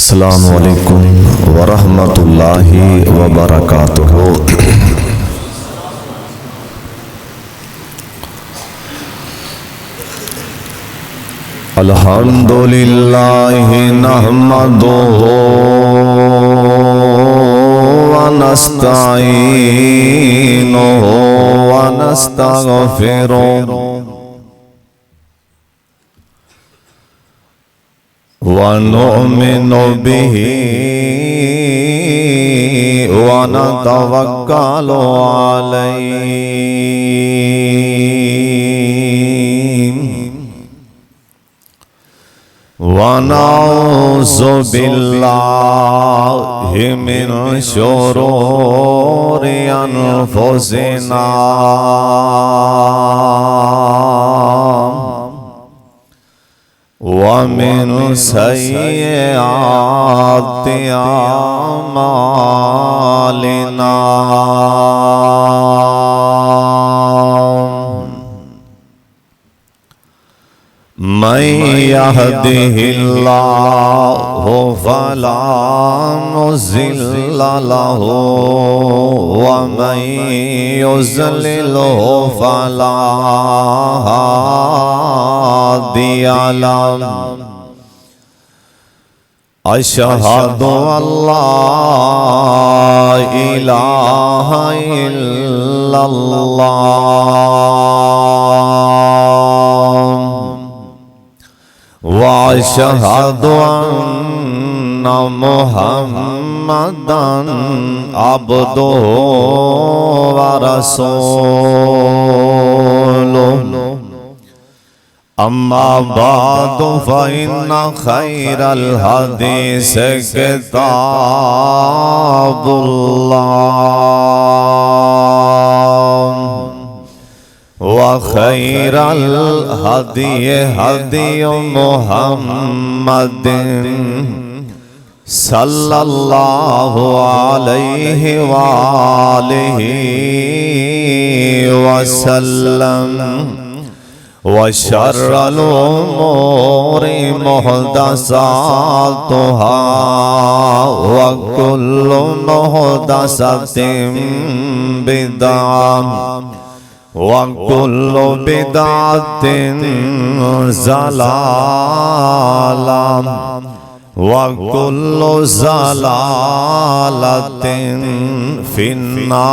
السلام علیکم ورحمۃ اللہ وبرکاتہ۔ الحمد للہ نحمدہ ونستعینہ ونستغفرہ وَنُؤْمِنُ بِهِ وَنَتَوَكَّلُ عَلَيْهِ وَنَعُوذُ بِاللَّهِ مِنْ شُرُورِ أَنفُسِنَا وَمِنْ سَيِّئَاتِ أَعْمَالِنَا مَنْ يَهْدِهِ اللَّهُ فَلَا مُضِلَّ لَهُ وَمَنْ يُضْلِلْهُ فَلَا هَادِيَ لَهُ أَشْهَدُ أَنْ لَا إِلَهَ إِلَّا اللَّهُ وَأَشْهَدُ أَنَّ مُحَمَّدًا عَبْدُهُ وَرَسُولُهُ أَمَّا بَعْدُ فَإِنَّ خَيْرَ الْحَدِيثِ كِتَابُ اللَّهِ وخير الهدي هدي محمد صلى الله عليه وآله وسلم وشر الأمور محدثاتها وكل محدثة بدعة وَكُلُّ بِدْعَةٍ ضَلَالَةٍ وَكُلُّ ضَلَالَةٍ فِي النَّارِ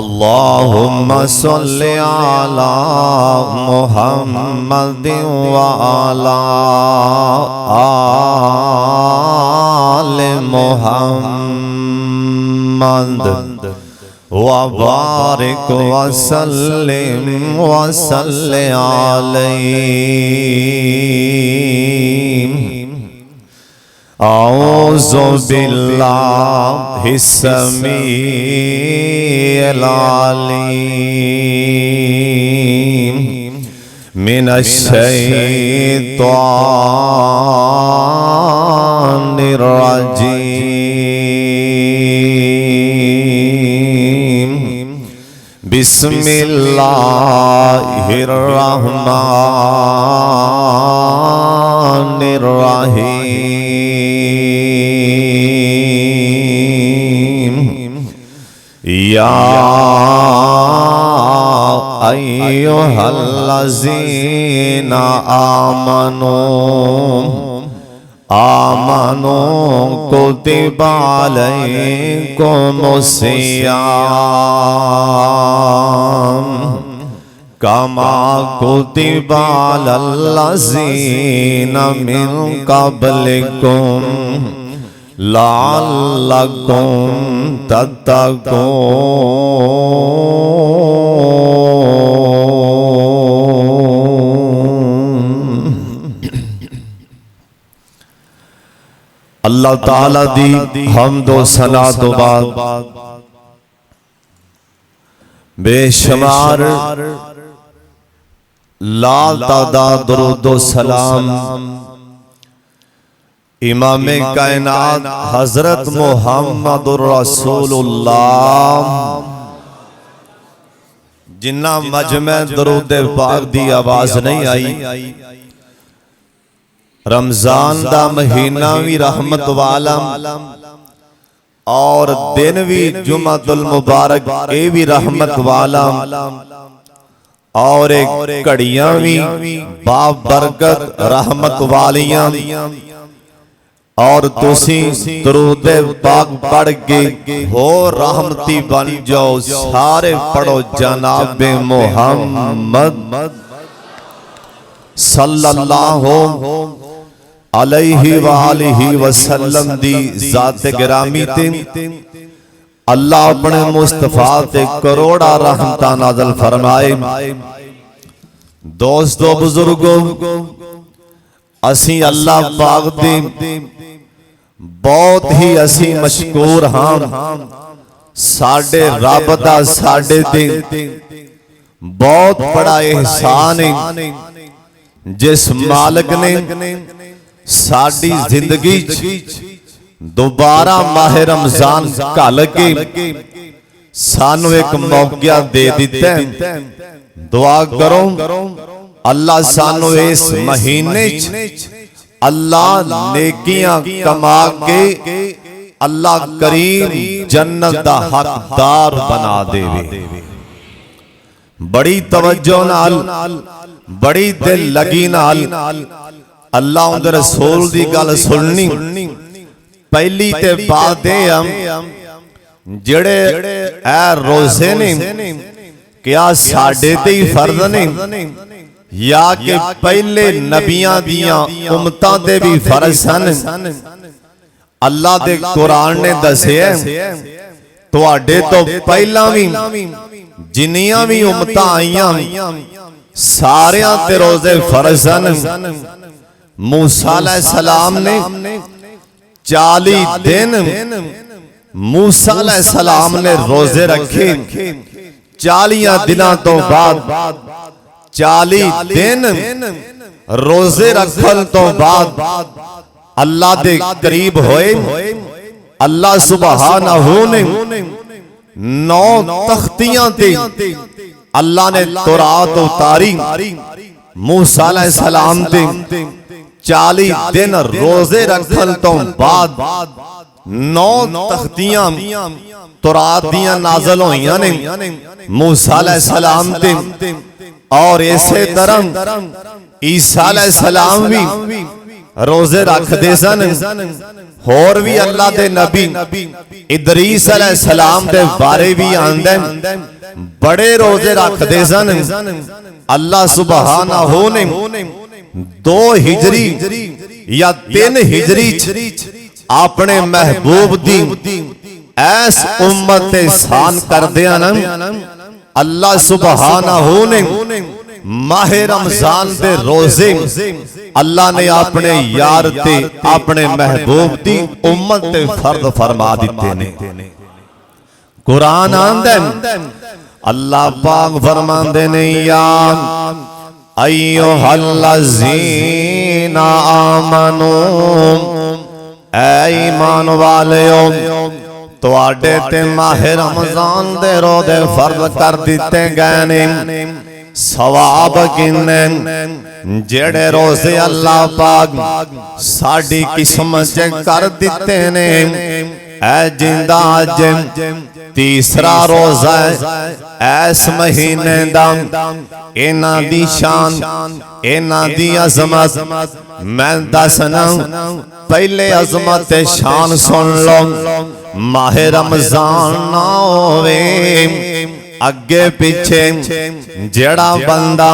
اللهم صل على محمد وعلى آل محمد وبارك وسلم عليه أعوذ بالله السميع العليم من الشيطان الرجيم بسم الله الرحمن الرحيم يا أيها الذين آمنوا كتب عليكم الصيام كما كتب على الذين من قبلكم لعلكم تتقون۔ اللہ تعالیٰ دی حمد و ثنا تو بعد بے شمار لا تعداد درود و سلام امام کائنات حضرت محمد الرسول اللہ جنہ مجمع درود پاک دی آواز نہیں آئی رمضان دا مہینہ بھی رحمت والا اور دن بھی جمعۃ المبارک اے بھی رحمت والا اور ایک کڑیاں بھی باب برکت رحمت والیاں اور تسی درود پاک پڑھ کے ہو رحمتی بن جاؤ سارے پڑھو جناب محمد صلی اللہ علیہ وآلہ وسلم دی ذات گرامی تے اللہ اپنے مصطفیٰ تے کروڑا رحمتہ نازل فرمائے۔ دوستو بزرگوں اسی اللہ پاک دے بہت ہی اسی مشکور ہاں ساڑھے رب دا ساڑھے دے بہت بڑا احسان ہے جس مالک نے ساڑھی زندگی دوبارہ ماہ رمضان کال کے سانو ایک موقع دے دیتے ہیں۔ دعا کرو اللہ سانو اس مہینے اللہ نیکیاں کما کے اللہ کریم جنت دا حقدار بنا دے وے۔ بڑی توجہ نال بڑی دل لگی نال اللہ اندر رسول دی گل سننی۔ پہلی تے باتیں ہم جڑے اے روزے نے کیا ساڑھے تے ہی فرض نے یا کہ پہلے نبیاں دیاں امتاں دے بھی فرض ہیں۔ اللہ دے قرآن نے دسے ہیں تو آڈے تو پہلا بھی جنیاں بھی امتاں آئیاں ساریاں تے روزے فرض ہیں۔ موسیٰ علیہ السلام نے 40 دن موسیٰ علیہ السلام نے روزے رکھے 40 دنوں تو بعد 40 دن روزے رکھل تو بعد اللہ دے قریب ہوئے۔ اللہ سبحانہ نے 9 تختیاں تے اللہ نے تورات اتاری۔ موسیٰ علیہ السلام تے 40 دن روزے رکھل تو بعد 9 تختیاں تورات دیاں نازل ہوئیاں نے موسیٰ علیہ السلام تے۔ اور اسی طرح عیسیٰ علیہ السلام بھی روزے رکھ دے سن۔ اور بھی اللہ دے نبی ادریس علیہ السلام دے بارے بھی آندے بڑے روزے رکھ دے سن۔ اللہ سبحانہ نے 2 ہجری یا 3 ہجری اپنے محبوب دی ایس امت احسان کر دیا نا۔ اللہ سبحانہ نے ماہ رمضان دے روزے اللہ نے اپنے یار تے اپنے محبوب دی امت تے فرض فرما دیتے نے۔ قرآن آندے اللہ پاک فرماندے نے یا ایوہ الذین آمنو اے ایمان والیو تو آڈے تے ماہ رمضان دے روزے فرض کر دیتے گئے نے۔ ثواب کنے جڑے روزے اللہ پاک ساڑھی قسمت کر دیتے نے۔ اے جندہ آج تیسرا روزہ ایس مہینے دا اینا دی شان اینا دی عظمت میں دسنا۔ پہلے عظمت شان سن لو ماہ رمضان نہ ہوئے اگے پیچھے جڑا بندہ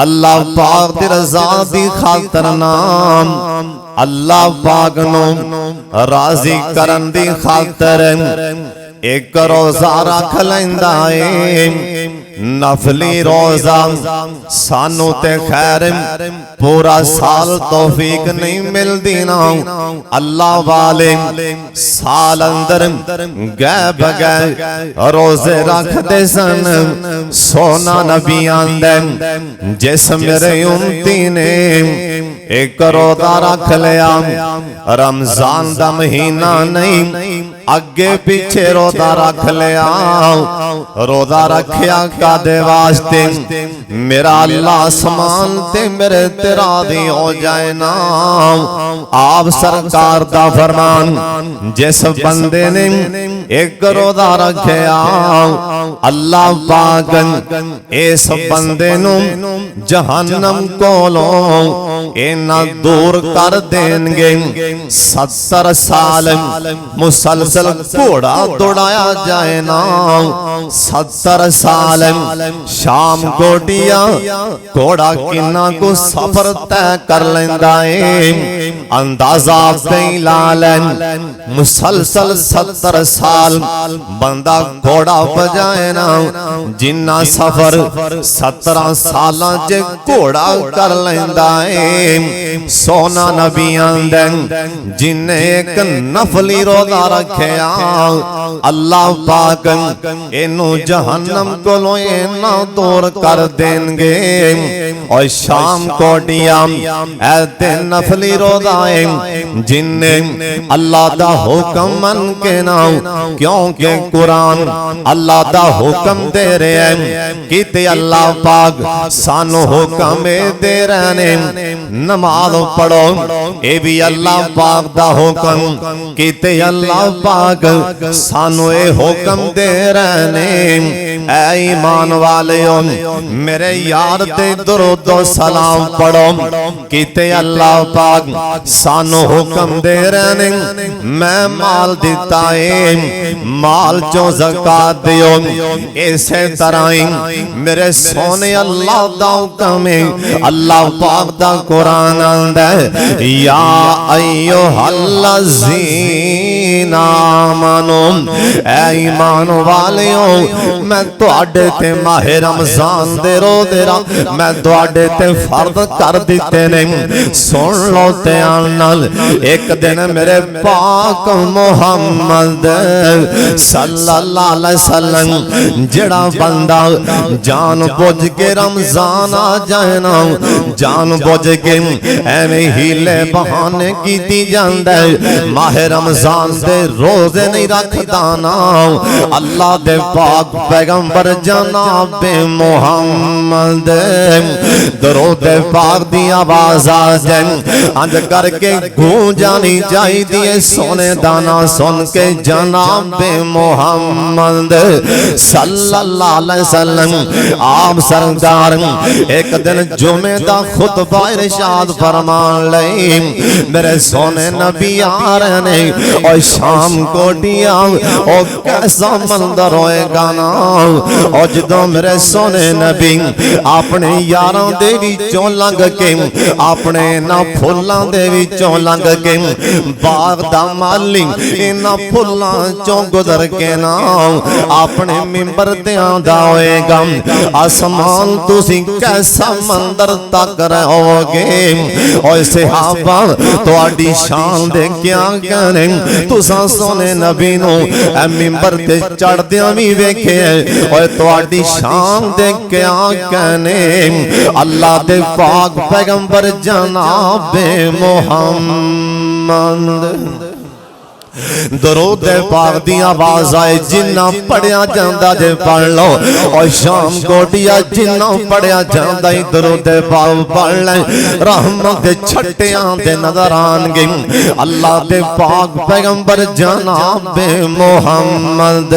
اللہ پاک دی رضا دی خاطر نام اللہ پاک نو راضی کرن دی خاطر ایک روزہ رکھ لیندہ ہے۔ نفلی روزہ سانو تے خیر پورا سال توفیق نہیں مل دینا۔ اللہ والے سال اندر گئے بگئے روزے رکھ دے سن۔ سونا نبی آندے جس میرے امتی نے ایک روزہ رکھ لیا رمضان دا مہینہ نہیں اگے پیچھے روزہ رکھ لیا روزہ رکھیا کادے واسطے میرا اللہ آسمان تے میرے تے راضی ہو جائے نا آپ سرکار دا فرمان جس بندے نے ایک روزہ رکھیا اللہ پاک اس بندے نو جہنم کولوں اینا دور کر دیں گے 70 سال مسلسل گھوڑا دوڑایا جائے نا 70 سال شام کوٹیا گھوڑا کنہ کو سفر طے کر لیندہ ہے اندازہ پہی لالن مسلسل 70 سال بندہ گھوڑا بجائے نا جنہ سفر 17 سالاں جے گھوڑا کر لیندہ ہے سونا نبی آندن جنہیں ایک نفلی روزہ رکھیا اللہ پاک انہوں جہنم کو لوئینا دور کر دیں گے اور شام کو ڈیام ایتے نفلی روزہ جنہیں اللہ دا حکم من کے نام کیونکہ قرآن اللہ دا حکم دے رہے ہیں کیتے اللہ پاک سانو حکم دے رہنے نماز پڑھو اے بھی اللہ پاک دا حکم کیتے اللہ پاک سانو اے حکم دے رہنے اے ایمان والیوں میرے یار تے درود و سلام پڑھو کیتے اللہ پاک سانو حکم دے رہنے میں مال دیتا ہے مال جو زکاة دیو ایسے طرح میرے سونے اللہ دا حکم ہے اللہ پاک دا قرآن اندر یا ایوہ الذین آمنوا اے ایمان والیوں میں تو اڈے تے ماہ رمضان دے رو دے رہا میں تو اڈے تے فرد کر دیتے نہیں سن لو تے آنال ایک دن میرے پاک محمد صلی اللہ علیہ وسلم جڑا بندہ جان بوجھ کے رمضان آ جائے نا جان بوجھ کے ایویں ہیلے بہانے کی دی جاندے ماہ رمضان دے روزے نہیں رکھ دانا اللہ دے پاک پیغمبر جناب محمد درود پاک دی آواز آ جائیں انج کر کے گونجانی جائی دیئے سونے دانا سن کے جناب محمد صلی اللہ علیہ وسلم آپ سرکار ایک دن جمعہ دا خطبہ ارشاد فرمان لئی میرے سونے نبی آ رہے نے اور شام کو دیا اور کیسا مندر ہوئے گا نا اور جدو میرے سونے نبی اپنے یاران دے وچوں لنگ کے اپنے نا پھلاں دے وچوں لنگ کے باغ دا مالی نا پھلاں چوں گزر کے نا اپنے ممبر تے آندا ہوئے گا آسمان تسی کیسا مندر تک رہے ہوگے اور صحابہ تو آڈی شان دے کیا کہنے تو سونے نبی نو اے ممبر تے چڑھ دیا بھی ویکھے اور تو آڈی شان دے کیا کہنے اللہ دے پاک پیغمبر جناب محمد درود پاک دی آواز آئے جنہ پڑھیا جاندہ جے پڑھ لو اور شام کو دیا جنہ پڑھیا جاندہ ہی درود پاک پڑھ لیں رحمت چھٹے آندے نظر آنگے اللہ دے پاک پیغمبر جناب محمد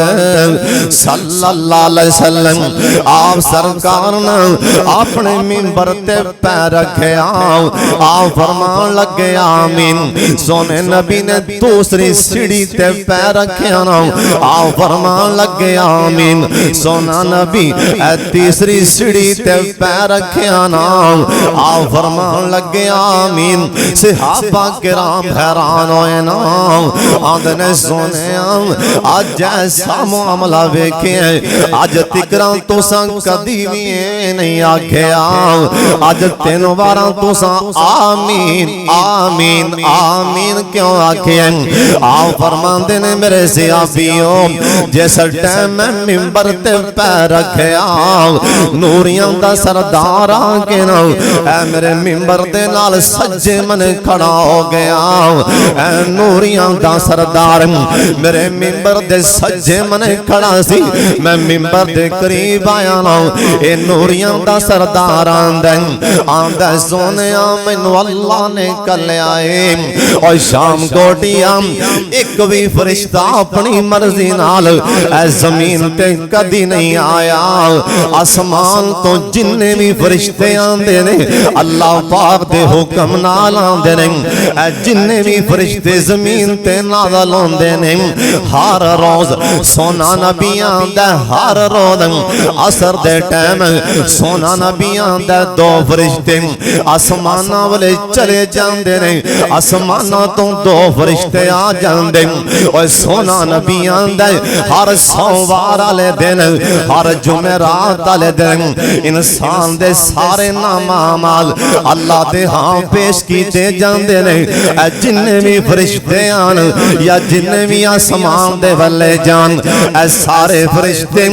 صلی اللہ علیہ وسلم آپ سرکارنا اپنے منبر تے پہ رکھے آپ فرمان لگے آمین سونے نبی نے دوسری سیڑھی تے پہ رکھیا نا آپ فرمان لگے آمین سونا نبی اے تیسری سیڑھی تے پہ رکھیا نا آپ فرمان لگے آمین صحابہ کرام حیران ہوئے نا آدھنے سونے آج ایسا معاملہ ویکھے آج تکران تو سا کدی بھی نہیں آکھے آج تینوں باران تو سا آمین آمین آمین کیوں آکھے آپ فرماندے نے میرے صحابیوں جس ٹائم میں منبر تے پیر رکھیا نوریاں دا سردار آ کے نا اے میرے منبر دے نال سجے من کھڑا ہو گیا اے نوریاں دا سردار میرے منبر دے سجے من کھڑا سی میں منبر دے قریب آیا نا اے نوریاں دا سردار آندہ سونیا مینو اللہ نے کلیا ہے اور شام کوٹیا ایک بھی فرشتہ اپنی مرضی نال اے زمین تے کدی نہیں آیا آسمان تو جننے بھی فرشتے آندے نے اللہ پاک دے حکم نال آندے نے اے جننے بھی فرشتے زمین تے نازل ہوندے نے ہر روز سونا نبی آندہ ہر روز عصر دے ٹائم سونا نبی آندہ دو فرشتے آسمانہ والے چلے جاندے نے آسمانہ تو دو فرشتے آ جاندے اور سونا نبی آندہ ہر سووار آلے دن ہر جمعرات آلے دن انسان دے سارے نام آمال اللہ دے ہاں پیش کی دے جاندے نے جننے بھی فرشتے آن یا جننے بھی آسمان دے والے جان اے سارے فرشتے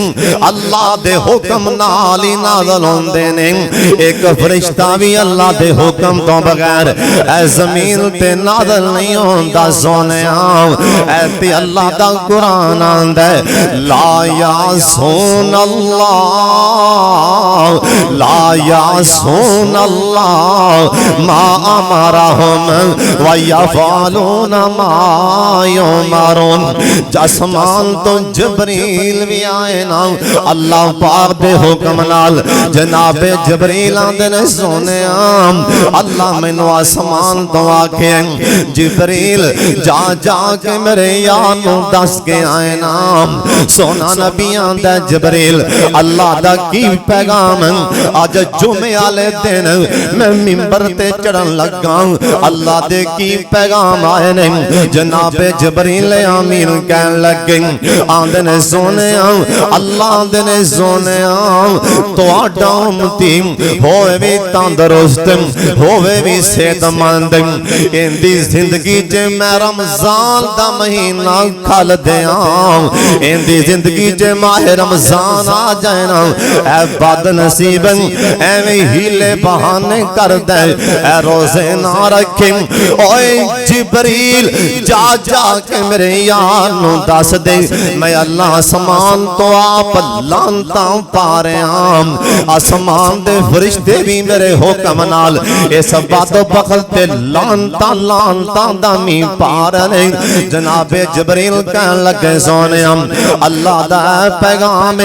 اللہ دے حکم نالی نازل ہوندے نے ایک فرشتہ بھی اللہ دے حکم تو بغیر اے زمین تے نازل نہیں ہوندا سونیا اے تے اللہ دا قرآن آندے لا یعصون اللہ لا یعصون اللہ ما امرہم ویفعلون ما یؤمرون جسمان تو جبریل بھی آئے نا اللہ پاک دے حکم نال جناب جبریل آندے نے سونے اللہ میں نو آسمان تو آکے جبریل جا جا کے میرے یانو دس کے آئے نام سونا نبی آندہ جبریل اللہ دا کی پیغام آج جمعے آلے دن میں منبر تے چڑھن لگا اللہ دے کی پیغام آئے نے جناب جبریل آمین کہن لگے آندے نے سونے اللہ آندے نے سونے تو آڈا امتی ہوئے بھی تندرست ہوئے بھی صحت مند اندی زندگی جے میں رمضان دا مہینہ کھل دیا اندی زندگی جے ماہ رمضان آ جائے نا اے بد نصیب اے میں ہیلے بہانے کر دے اے روزے نہ رکھیں اوے جبریل جا جا کے میرے یانو دس دے میں اللہ آسمان تو آپ لانتا پا رہے ہیں آسمان دے فرشتے بھی میرے حکم نال اس بات و بخل تے لانتا لانتا دامی پا رہے ہیں جناب جبریل کہن لگے سونے اللہ دا پیغام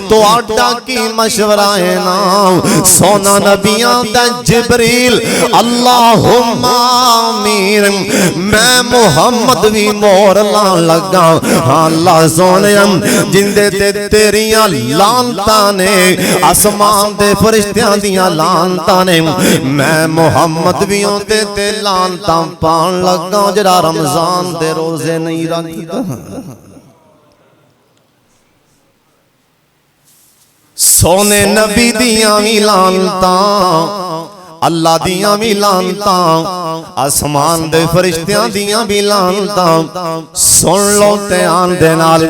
تو آٹا کی مشورائے نا سونا نبیان دا جبریل اللہم آمین میں محمد بھی مور لان لگا اللہ سونے جندے تے تیریاں لانتا نے آسمان دے فرشتیاں دیاں لانتا نے میں محمد بھی ہوتے تے لانتا پان لگا جڑا رمضان دے روزے نہیں رکھتا سونے نبی دیاں بھی لانتا اللہ دیاں بھی لانتا آسمان دے فرشتیاں دیاں بھی لانتا سن لو تے آن دے نال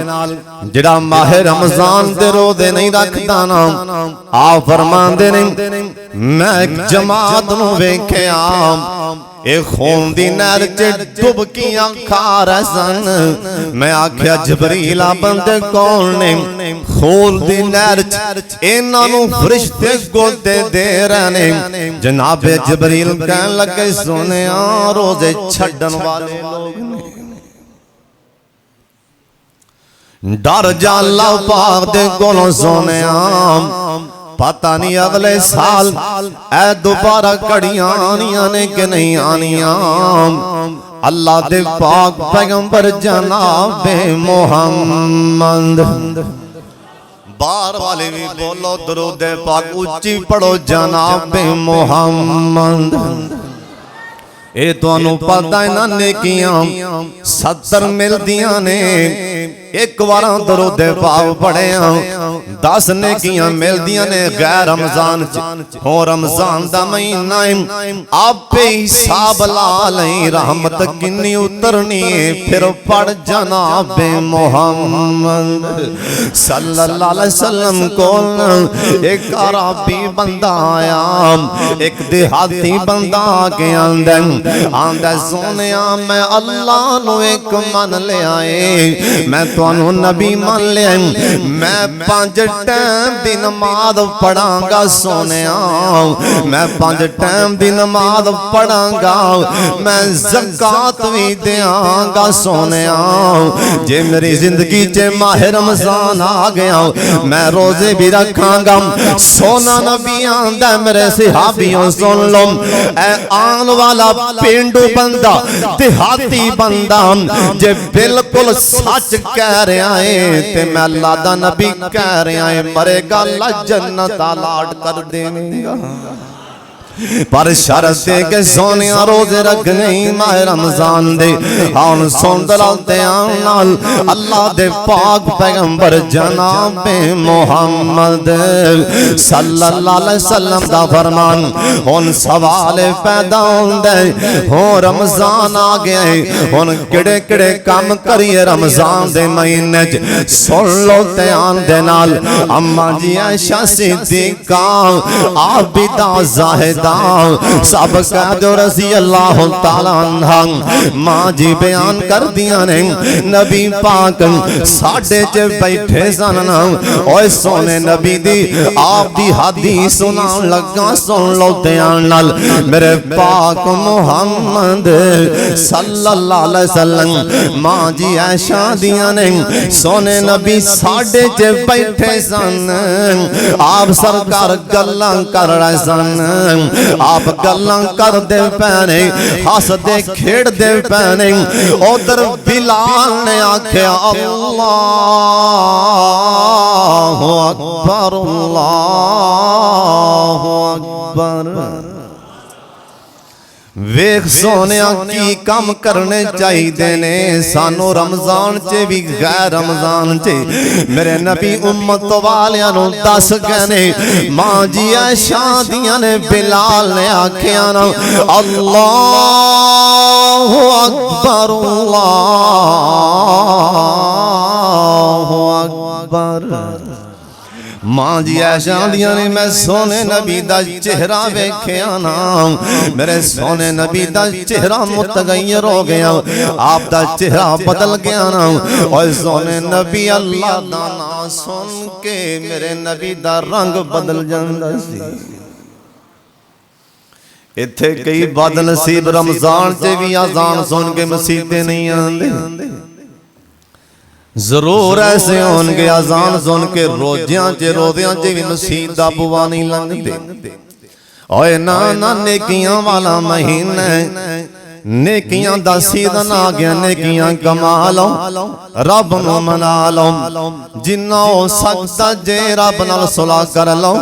جڑا ماہ رمضان دے رو دے نہیں رکھتا نا آپ فرمان دے نہیں میں ایک جماعت نو ویکھے ایک خون دی نہر چے ڈب کیاں کھا رہے سن میں آکھیا جبریلا بندے کون نے خون دی نہر چے انہاں نو فرشتے گودے دے رہے جناب جبریل کہن لگے سونے روزے چھڈن والے لوگ نے ڈر جا اللہ پاک دے کولوں سونے پتہ نہیں اگلے سال اے دوبارہ کڑیاں آنیاں نے کہ نہیں آنیاں اللہ دے پاک پیغمبر جناب محمد بار والے بھی بولو درود پاک اچھی پڑھو جناب محمد اے تو انو پتہ نہ نیکیاں 70 مل دیاں نے ایک وارا درود پاک پڑھیا 10 نیکیاں ملدیاں نے غیر رمضان ہو رمضان دا مہینہ آپ پہ حساب لا لیں رحمت کنی اترنی پھر پڑھ جناب محمد صلی اللہ علیہ وسلم کو ایک عربی بندہ آیا ایک دیہاتی بندہ کے آندہ سونیا میں اللہ نو ایک من لے آئے میں تو انہوں نبی من لے آئے میں 5 ٹائم دی نماز پڑھاں گا سونیا میں 5 ٹائم دی نماز پڑھاں گا میں زکاة بھی دیاں گا سونیا جے میری زندگی چے ماہ رمضان آ گیا میں روزے بھی رکھاں گا سونا نبی آندہ میرے صحابیوں سن لو اے آن والا پینڈو بندہ دیہاتی بندہ جے بالکل سچ کہہ رہے آئے تے میں اللہ دا نبی کہہ رہے آئے مرے گا اللہ جنت آلاٹ کر دینے گا پر شرط دے کے سونیا روزے رکھ نہیں ماہ رمضان دے آن سن دلالتے آنال اللہ دے پاک پیغمبر جناب محمد صلی اللہ علیہ وسلم دا فرمان ان سوال پیدا ہوندے ہون رمضان آگئے ان کڑے کڑے کام کریے رمضان دے مہینے سن لو تیان دے نال اما جی عائشہ صدیقہ عابدہ زاہد سب قیدر رضی اللہ تعالیٰ عنہ ماں جی بیان کر دیا نے نبی پاک ساڑھے چے بیٹھے سننا اوہ سونے نبی دی آپ دی حدیث سنا لگا سن لو دیانال میرے پاک محمد صلی اللہ علیہ وسلم ماں جی عائشہ دیا نے سونے نبی ساڑھے چے بیٹھے سن آپ سرکار گلہ کر رہے سن آپ گلن کر دے پہنے ہس دے کھیڑ دے پہنے ادھر بلال نے آکھے اللہ اکبر اللہ اکبر ویک سونیا کی کم کرنے چاہی دینے سانو رمضان چے بھی غیر رمضان چے میرے نبی امت والیاں نو 10 کہنے ماں جی عائشہ دیاں نے بلال نے آکھیاں نا اللہ اکبر اللہ اکبر ماں جی عائشہ دیاں نے میں سونے نبی دا چہرہ ویکھے آنا میرے سونے نبی دا چہرہ متغیر ہو گیا آپ دا چہرہ بدل گیا نا اور سونے نبی اللہ دا نا سن کے میرے نبی دا رنگ بدل جاندہ سی اتھے کئی بد نصیب رمضان چے بھی آزان سن کے مسیحتے نہیں آندے ضرور ایسے ہون کے آزان سن کے روزیاں چے بھی مسیح دا بوا نہیں لنگ دے اوہ نانا نیکیاں والا مہینہ نیکیاں دا سیدن آگیا نیکیاں کما لو رب نو منا لو جنہ ہو سکتا جے رب نال صلح کر لو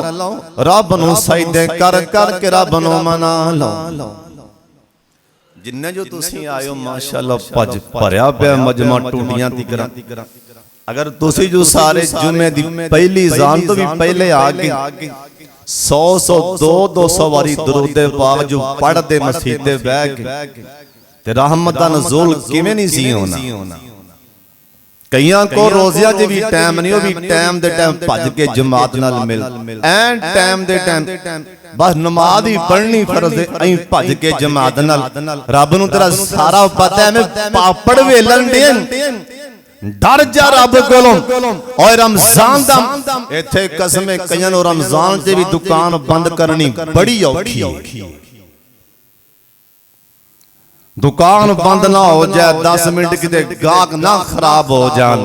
رب نو سجدے کر کر کے رب نو منا لو جنہیں جو تسی آئیو ماشاءاللہ پج پریا پہ مجمع ٹوٹیاں تکرا اگر تسی جو سارے جمعہ دی پہلی زان تو بھی پہلے آگے 100 واری درود پاک جو پڑھ دے مسیحتے بیگ تے رحمتہ نزول کیویں نہیں سی ہونا کئیاں کو روزیہ جی بھی ٹائم نہیں ہو بھی ٹائم دے ٹائم پج کے جماعت نال مل این ٹائم دے ٹائم بس نماز ہی پڑھنی فرض ہے این پج کے جماعت نال رب نو تیرا سارا پتہ ہے میں پاپڑ ویلن دین ڈر جا رب کولوں اور رمضان دا ایتھے قسمیں کئیاں نو رمضان تے بھی دکان بند کرنی بڑی اوکھی دکان بند نہ ہو جائے 10 منٹ کی دے گاہک نہ خراب ہو جان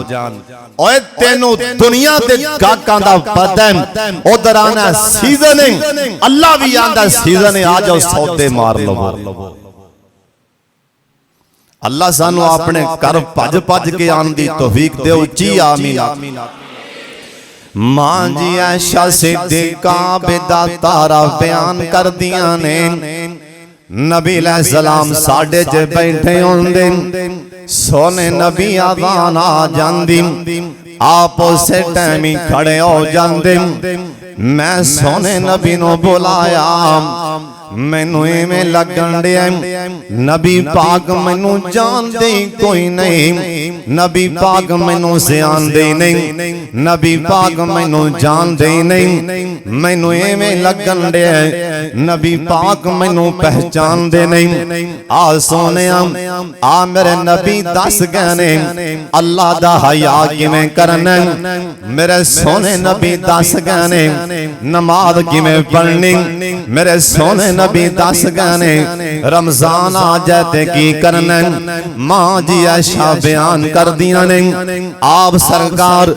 اوے تینوں دنیا دے گاہکاں دا پتہ ہے ادھر آنا سیزننگ اللہ بھی آندا سیزن آ جاؤ سودے مار لو اللہ سانو اپنے کر پج پج کے آن دی توفیق دے اچھی آمین ماں جی عائشہ صدیقہ بدا تارا بیان کر دیا نے نبی علیہ السلام ساڑھے جے بیٹھے ہوندے سونے نبی آذان آ جاندی آپ اسے ٹائمی کھڑے ہو جاندی میں سونے نبی نو بلایا مینو میں لگن دیا نبی پاک مینو جان دے کوئی نہیں نبی پاک مینو زیان دے نہیں نبی پاک مینو جان دے نہیں مینو میں لگن دیا نبی پاک مینو پہچان دے نہیں آ سونے آ میرے نبی دس گنے اللہ دا حیا کی میں کرنے میرے سونے نبی دس گنے نماز کی میں پڑھنی میرے سونے نبی دس گانے رمضان آ جاتے کی کرنے ماں جی عائشہ بیان کر دیا نے آپ سرکار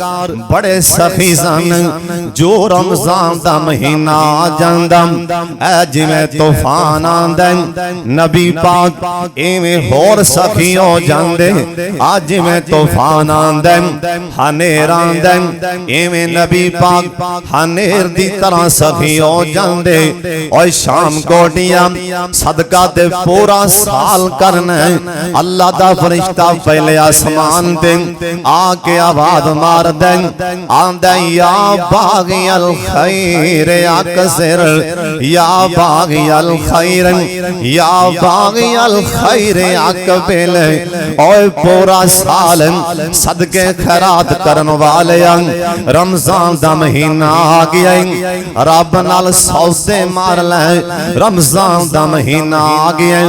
بڑے سخی سن جو رمضان دا مہینہ آ جاندہ اے جی میں طوفان آندے نبی پاک ایویں ہور سخی ہو جاندے آج میں طوفان آندے ہنیر آندے ایویں نبی پاک ہنیر دی طرح سخی ہو جاندے اور شام کوٹیاں صدقہ دے پورا سال کرنا اللہ دا فرشتہ پہلے آسمان دے آکے آواز مار دے آندے یا باغی الخیر اکثر یا باغی الخیر یا باغی الخیر اکبل اور پورا سال صدقے خیرات کرن والے رمضان دا مہینہ آ گیا رب نال سودے مار لے رمضان دا مہینہ آ گیا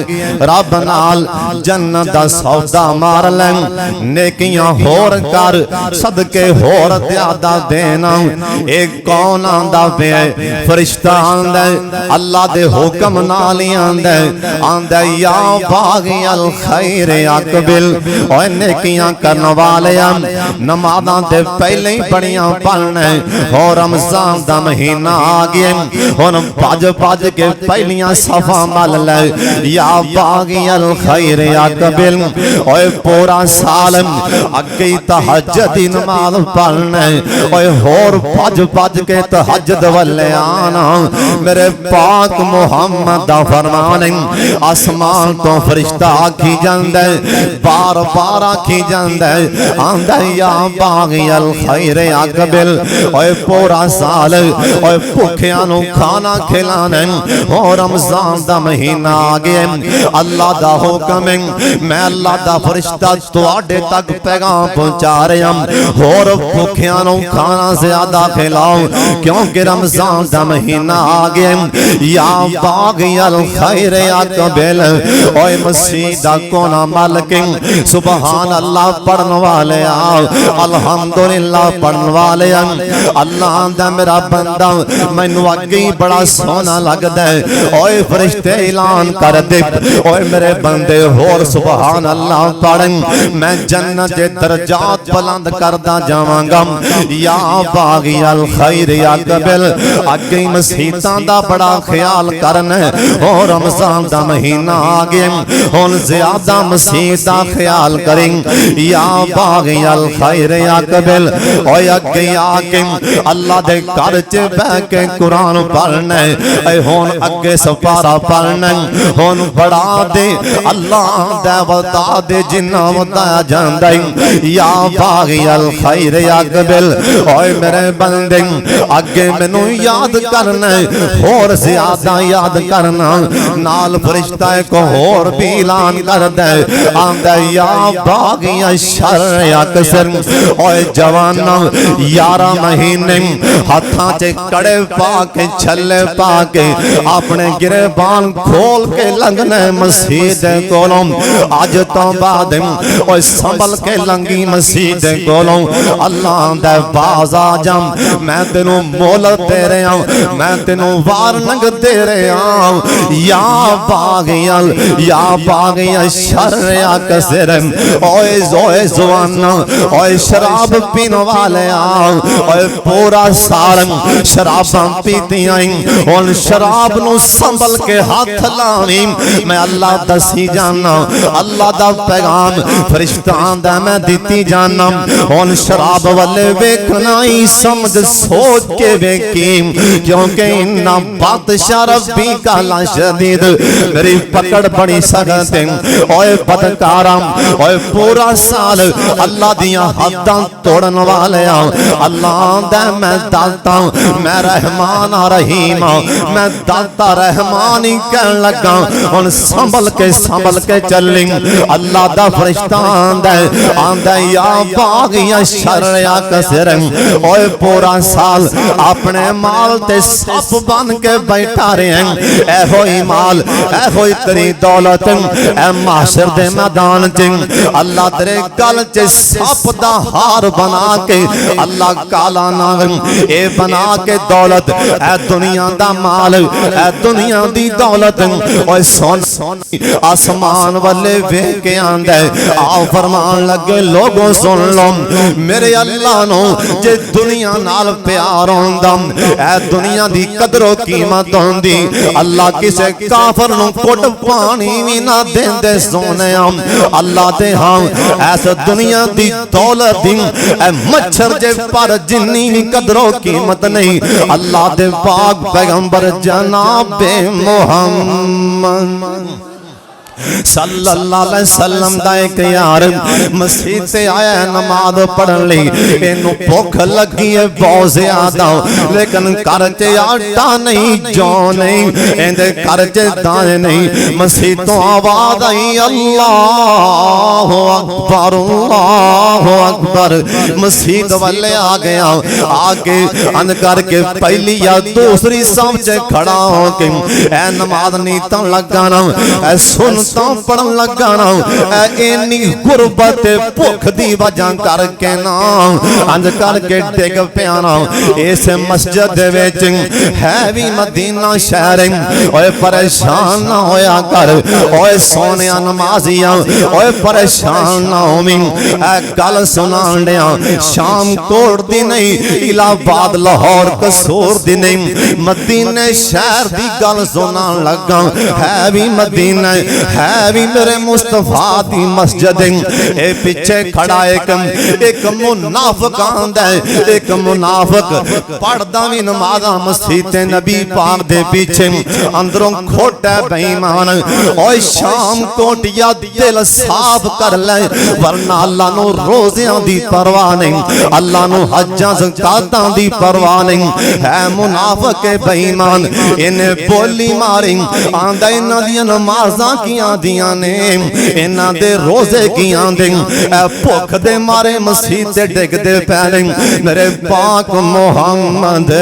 رب نال جنت دا سودا مار لے نیکیاں ہور کر صدقے ہور زیادہ دینا ایک کون آندا پہ فرشتہ آندا اللہ دے حکم نال آندا آندا یا باغی الخیر اقبل اور نیکیاں کرن والے نمازاں تے پہلے ہی بڑیاں پڑھنا اور رمضان دا مہینہ آ گیا ہن پاج پاج کے پہلیاں صفا مل لے یا باغی الخیر اقبل اور پورا سال اگے تہجد دی نماز پڑھنا اور ہور پاج پاج کے تہجد والے آنا میرے پاک محمد دا فرمان آسمان تو فرشتہ آکھی جاندے بار بار آکھی جاندے آندے یا باغی الخیر اقبل اور پورا سال اور بھوکیاں نو کھانا کھلانے اور رمضان دا مہینہ آگے اللہ دا حکم میں اللہ دا فرشتہ تواڈے تک پیغام پہنچا رہے ہم اور بھوکیاں نو کھانا زیادہ کھلاؤ کیونکہ رمضان دا مہینہ آگے یا باغی الخیر اقبل اوہ مسیح دا کونا مالک سبحان اللہ پڑھن والے الحمدللہ پڑھن والے اللہ دا میرا بندہ مینوں اگے بڑا سونا لگ دے اوہ فرشتے اعلان کر دے اوہ میرے بندے ہور سبحان اللہ پڑھن میں جنت دے درجات بلند کردا جاواں گا یا باغی الخیر اقبل اگے مسیحاں دا بڑا خیال کرنا اور رمضان دا مہینہ آگے ہن زیادہ مسیح دا خیال کریں یا باغی الخیر اقبل اوہ اگے آکے اللہ دے گھر چ بیٹھ کے قرآن پڑھنا اے ہن اگے سپارا پڑھنا ہن بڑا دے اللہ دے ودا دے جنہ ودا جاندا یا باغی الخیر اقبل اوے میرے بندے اگے مینوں یاد کرنا اور زیادہ یاد کرنا نال فرشتہ کو اور بھی اعلان کر دے آندا یا باغی الشر اکثر اوے جوانا 11 مہینے ہاتھاں چ کڑے پا کے چھلے پا کے اپنے گریبان کھول کے لنگنے مسیح دے کولوں اج تو بعد اوے سنبھل کے لنگی مسیح دے کولوں اللہ دے باز آ جام میں تینوں مہلت دے رہا ہوں میں تینوں وارننگ دے رہا ہوں یا باغی الشر اکثر اوے زوانا اوے شراب پین والے اوے پورا سال شراباں پیتیاں ان شراب نو سنبھل کے ہاتھ لانی میں اللہ دسی جانا اللہ دا پیغام فرشتاں دا میں دیتی جانا ان شراب والے ویکھنا ہی سمجھ سوچ کے ویکھی کیونکہ انہاں بادشاہ ربی کا لا شدید میری پکڑ بڑی سخت اوے بدکارم اوے پورا سال اللہ دیاں حداں توڑن والے اللہ دے میں داتا میں رحمان رحیم میں داتا رحمان ہی کہن لگا ہن سنبھل کے چلیں اللہ دا فرشتہ آندا یا باغیاں شر یا کسر اوے پورا سال اپنے مال تے سپ بن کے بیٹھا رہے ہیں اے ہوئی مال اے ہوئی تیری دولت اے معاشر دے میدان چ اللہ تیرے گل چ سپ دا ہار بنا کے اللہ کالا ناغ اے بنا کے دولت اے دنیا دا مال اے دنیا دی دولت اوے سون آسمان والے ویکھ کے آندا آ فرمان لگے لوگوں سن لو میرے اللہ نو جے دنیا نال پیار ہوندا اے دنیا دی قدر و قیمت ہوندی اللہ کسے کافر نو کٹ پانی وی نہ دیندے سونے اللہ دے ہاں ایس دنیا دی دولت دی اے مچھر جے پر جنی وی قدر و قیمت نہیں اللہ دے پاک پیغمبر جناب محمد صلی اللہ علیہ وسلم دا ایک یار مسجد سے آیا نماز پڑھن لی اینو بھوک لگی ہے بہت زیادہ لیکن کرچے آٹا نہیں جو نہیں ایندے کرچے دانے نہیں مسجد تو آواز آئی اللہ اکبر مسجد والے آ گیا آگے ان کر کے پہلی یا دوسری سمجھے کھڑا ہو کے اے نماز نیتاں لگانا اے سن پڑھن لگانا اے اینی غربت بھوک دی وجہ کر کے نا اند کر کے ڈگ پیانا اس مسجد وچ ہے وی مدینہ شہر اوے پریشان نہ ہویا کر اوے سونیا نمازیاں اوے پریشان نہ ہوویں اے گل سنان دیا شام کوٹ دی نہیں الہ آباد لاہور قصور دی نہیں مدینہ شہر دی گل سنان لگا ہے وی مدینہ ہے بھی میرے مصطفیٰ دی مسجد اے پیچھے کھڑا ایک منافق آندا ہے ایک منافق پڑھدا وی نمازاں مسجد نبی پاک دے پیچھے اندروں کھوٹا بے ایمان اوے شام کوٹیا دل صاف کر لے ورنہ اللہ نو روزیاں دی پرواہ نہیں اللہ نو حجاں زکاتاں دی پرواہ نہیں ہے منافق بے ایمان انہیں بولی ماری آندا انہاں دی نمازاں کیاں دیاں نے انہاں دے روزے کیاں دے اے بھوک دے مارے مسجد تے ڈگ دے پہلے میرے پاک محمد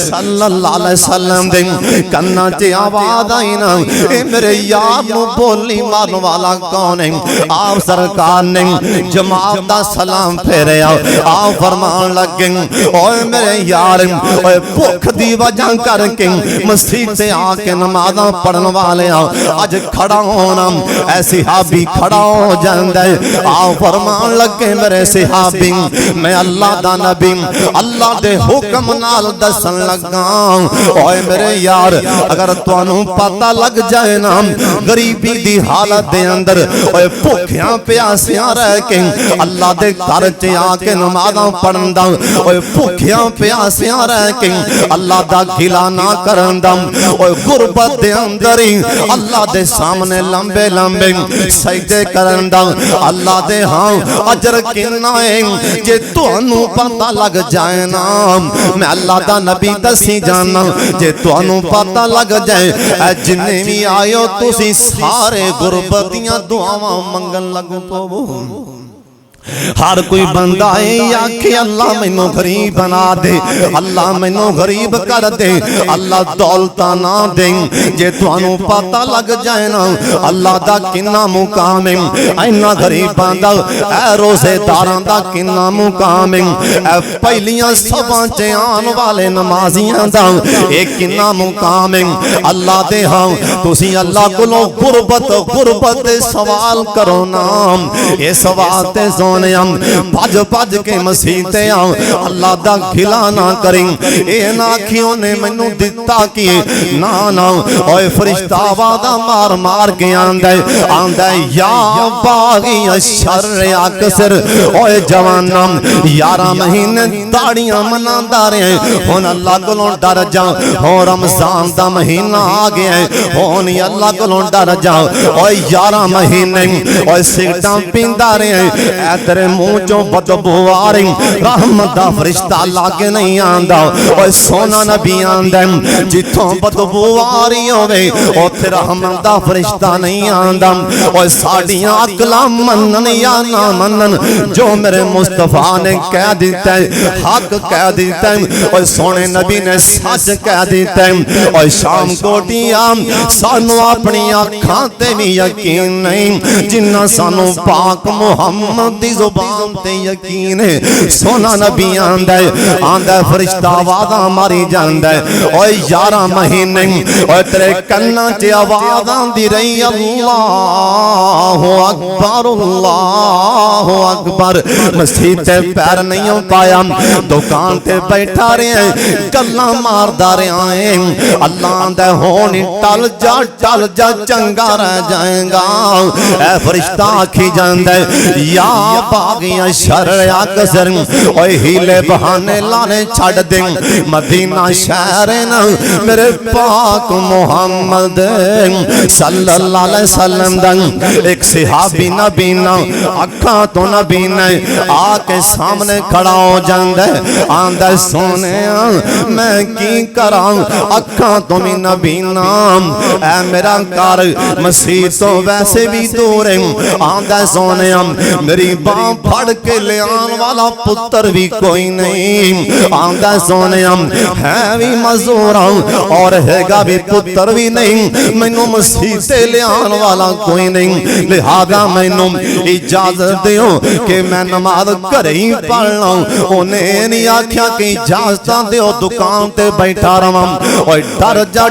صلی اللہ علیہ وسلم دے کنا چ آواز آئی نا اے میرے یار نو بولی مارن والا کون ہے آپ سرکار نے جماعت دا سلام پھیریا آپ فرمان لگے اوے میرے یار اوے بھوک دی وجہ کر کے مسجد تے آ کے نمازاں پڑھن والے اج کھڑا ہونا اے صحابی کھڑا ہو جاندے آپ فرمان لگے میرے صحابی میں اللہ دا نبی اللہ دے حکم نال دسن لگا اوے میرے یار اگر تانوں پتہ لگ جائے نا غریبی دی حالت دے اندر اوے بھوکیاں پیاسیاں رہ کے اللہ دے گھر چ آ کے نمازاں پڑھن دا اوے بھوکیاں پیاسیاں رہ کے اللہ دا گلا نہ کرن دا اوے غربت دے اندر ہی اللہ دے سامنے لمبے لمبے سجدے کرن دا اللہ دے ہاں اجر کنا ہے جے تانوں پتہ لگ جائے نا میں اللہ دا نبی دسی جانا جے تانوں پتہ لگ جائے اے جنے وی آئیو تسی سارے غربتیاں دعاواں منگن لگ پو ہر کوئی بندہ ہے آکھے اللہ مینوں غریب بنا دے اللہ مینوں غریب کر دے اللہ دولتاں نہ دے جے تانوں پتہ لگ جائے نا اللہ دا کنا مقام ہے اینا غریباں دا اے روزے داراں دا کنا مقام ہے اے پہلیاں صفاں چ آن والے نمازیاں دا اے کنا مقام ہے اللہ دے ہاں تسی اللہ کولوں غربت سوال کرو نا اے سوال تے سونے بھج بھج کے مسیح تے آؤں اللہ دا کھلا نہ کریں اے ناکھیوں نے مینوں دتا کی نا نا اوے فرشتہ آوازاں مار مار کے آندا ہے یا باغی الشر اکثر اوے جواناں 11 مہینے داڑیاں مناندا رہے ہن اللہ کولوں ڈر جا ہو رمضان دا مہینہ آ گیا ہے ہن اللہ کولوں ڈر جا اوے 11 مہینے اوے سگٹاں پیندا رہے اے تیرے منہ چوں بدبو آ رہی رحمت دا فرشتہ لاگے نہیں آندا اوے سونا نبی آندا جتھوں بدبو آ رہی ہوے اوتھے رحمت دا فرشتہ نہیں آندا اوے ساڈیاں عقلاں منن یا نہ منن جو میرے مصطفیٰ نے کہہ دیتا ہے حق کہہ دیتا ہے اوے سونے نبی نے سچ کہہ دیتا ہے اوے شام کوٹیاں سانو اپنی اکھاں تے بھی یقین نہیں جنہ سانو پاک محمد دی زبان تے یقین ہے سونا نبی آندا ہے فرشتہ آوازاں ماری جاندا ہے اوے 11 مہینے اوے تیرے کنا چ آواز آندی رہی اللہ اکبر مسجد تے پیر نہیں پایا دکان تے بیٹھا رہے گلاں ماردا رہا ہے اللہ آندا ہونی ٹل جا چنگا رہ جائے گا اے فرشتہ آکھی جاندا ہے یا باغی شر اکثر اوے ہیلے بہانے لانے چھڑ دیں مدینہ شہر نا میرے پاک محمد صلی اللہ علیہ وسلم دا ایک صحابی نبی نا اکھاں تو نبی نے آ کے سامنے کھڑا ہو جاندا ہے آندا سونے میں کی کراں اکھاں تو می نبی نام اے میرا کار مسیح تو ویسے بھی دور ہے آندا سونے میری باں پھڑ کے لے آن والا پتر بھی کوئی نہیں آندا سونے ہے بھی مزدور اور ہے گا بھی پتر بھی نہیں مینوں مسیح تے لے آن والا کوئی نہیں لہذا مینوں اجازت دیو کہ میں نماز گھر ہی پڑھنا انہیں نہیں آکھیا کہ اجازتاں دیو دکان تے بیٹھا رہواں اوے ڈر جا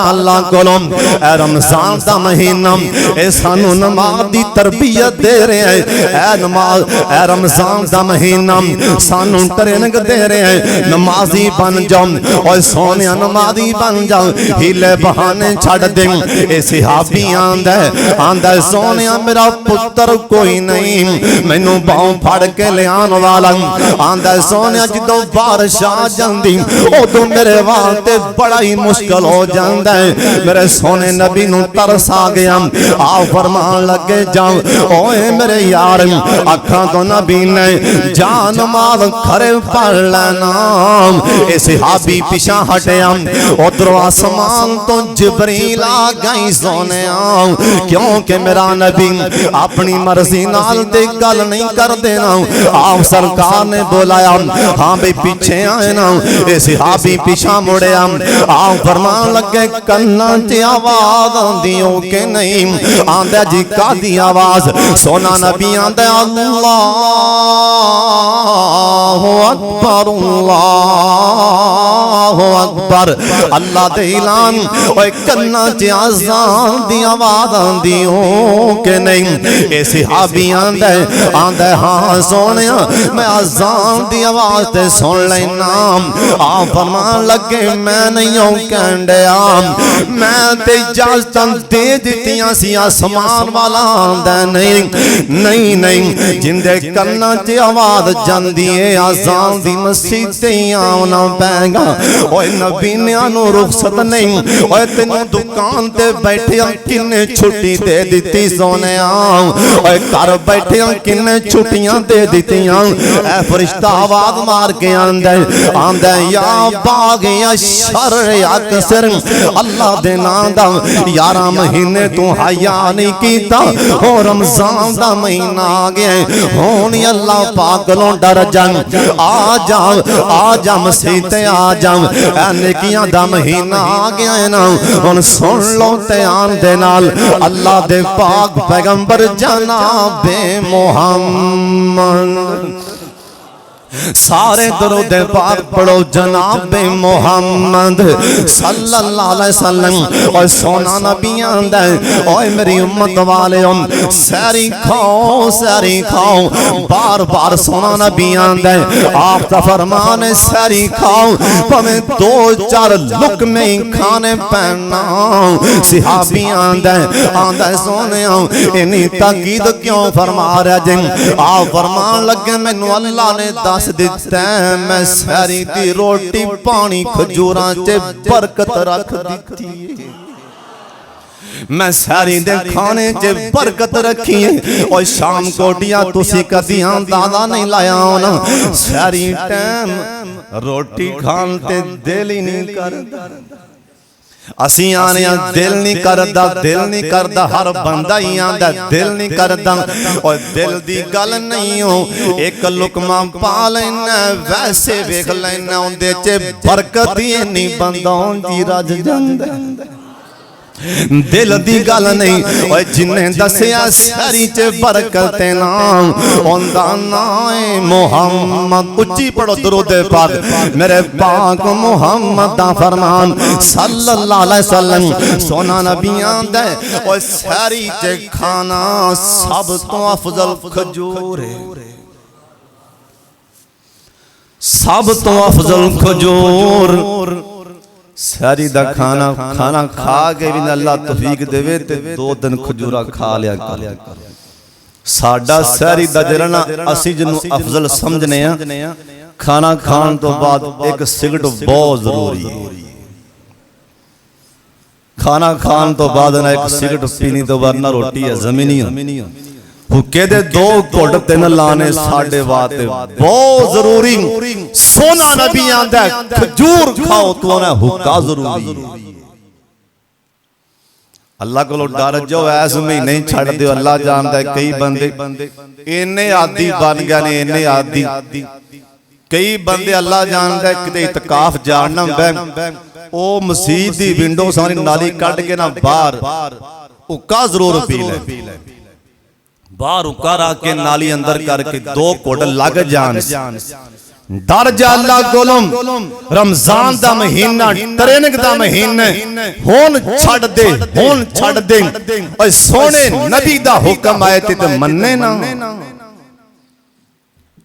اللہ کولوں اے رمضان دا مہینہ اے سانو نماز دی تربیت دے رہے ہیں اے نماز اے رمضان دا مہینہ سانو ٹریننگ دے رہے ہیں نمازی بن جاؤ اوے سونیا نمازی بن جاؤ ہیلے بہانے چھڑ دیں اے صحابی آندا ہے سونیا میرا پتر کوئی نہیں مینوں باہوں پھڑ کے لے آن والا آندا سونیا جدوں بارش آ جاندی اودوں میرے واسطے بڑا ہی مشکل ہو جاندا ہے میرے سونے نبی نوں ترس آ گیا آ فرمان لگے جاؤ اوے میرے یار اکھاں تو نبی نے جان نماز کھڑے پڑھ لینا اے صحابی پیچھے ہٹیا ادھر آسمان تو جبریل آ گئی سونے کیونکہ میرا نبی اپنی مرضی نال تے گل نہیں کر دینا آپ سرکار نے بولایا ہاں بھی پیچھے آئے نا اے صحابی پیچھے مڑیا آپ فرمان لگے کنا تے آواز آندیوں کہ نہیں آندہ جی کا دی آواز سونا نبی آندہ اللہ اکبر اللہ دے اعلان اوے کنا چ آزان دی آواز آندیوں کہ نہیں اے صحابی آندہ ہاں سونیا میں آزان دی آواز تے سن لینا آپ فرمان لگے میں نہیں ہوں کہنڈیا میں تے اجازتاں دے دیتیاں سی آسمان والا آندہ نہیں جندے کنا چ آواز جاندی ہے آزان دی مسجد تے آونا پے گا اوے نبی نے آنو رخصت نہیں اوے تینوں دکان تے بیٹھے کنے چھٹی دے دیتی سونے اوے گھر بیٹھے کنے چھٹیاں دے دیتی اے فرشتہ آواز مار کے آندہ یا باغی الشر اکثر اللہ دے نام دا 11 مہینے تو حیا نہیں کیتا ہو رمضان دا مہینہ آ گیا ہونی اللہ پاک لوں ڈر جان آ جا مسیح تے آ جا اے نیکیاں دا مہینہ آ گیا ہے نا ہن سن لو تے آن دے نال اللہ دے پاک پیغمبر جناب محمد سارے درود پاک پڑھو جناب محمد صلی اللہ علیہ وسلم۔ اور سونا نبی آندہ اوہ میری امت والے سیری کھاؤ سیری کھاؤ، بار بار سونا نبی آندہ آپ تا فرمانے سیری کھاؤ، پمیں دو چار لقمے کھانے پہنا۔ صحابی آندہ سونے انہی تاکید کیوں فرما رہا جن؟ آپ فرمان لگے مینو اللہ نے دس دیتا ہے میں سہری دی روٹی پانی کھجوراں چے برکت رکھ دیتی ہے، میں سہری دے کھانے چے برکت رکھی ہے۔ اور شام کوٹیاں تسی کدیاں دادا نہیں لایا ہونا، سہری ٹیم روٹی کھان تے دل ہی نہیں کردا۔ اسی آنے دل نہیں کردا، دل نہیں کردا، ہر بندہ ہی آندہ دل نہیں کردا۔ اور دل دی گل نہیں ہو، ایک لقمہ پا لینا ویسے ویکھ لینا اندے چے برکت ہی نہیں بندوں جی رج جاندے۔ دل دی گل نہیں، اور جنہیں دسیا سری چے برکتیں نام اندہ نائے محمد۔ اچھی پڑھو درود پاک میرے پاک محمد دا فرمان صلی اللہ علیہ وسلم۔ سونا نبی آندے اور سری چے کھانا سب تو افضل کھجور ہے، سب تو افضل کھجور۔ سہری دا کھانا کھا کے بھی اللہ توفیق دے تے 2 دن کھجورا کھا لیا کر۔ ساڈا سہری دا جرنا اسی جنوں افضل سمجھنے ہیں، کھانا کھان تو بعد ایک سگرٹ بہت ضروری ہے۔ کھانا کھان تو بعد ایک سگرٹ پینی تو ورنہ روٹی ہے زمینی حکے دے 2 گھٹ 3 لانے ساڑھے واتے بہت ضروری۔ سونا نبی آندہ کھجور کھاؤ تو انہیں حکا ضروری۔ اللہ کو لوگ ڈر جو ایسے میں نہیں چھڑ دیو، اللہ جاندہ ہے کئی بندے انہیں عادی بن گیا نہیں، انہیں عادی کئی بندے اللہ جاندہ ہے کتے اتقاف جاننا بے او مسجد دی ونڈو سامنے نالی کٹ کے نہ باہر حکا ضرور پی لے، باہر اکار آکے نالی اندر کر کے 2 کوٹ لگ جان۔ ڈر جا اللہ گولم رمضان دا مہینہ ٹریننگ دا مہینہ ہون چھڑ دے اور سونے نبی دا حکم آئے تھے تو مننے نہ۔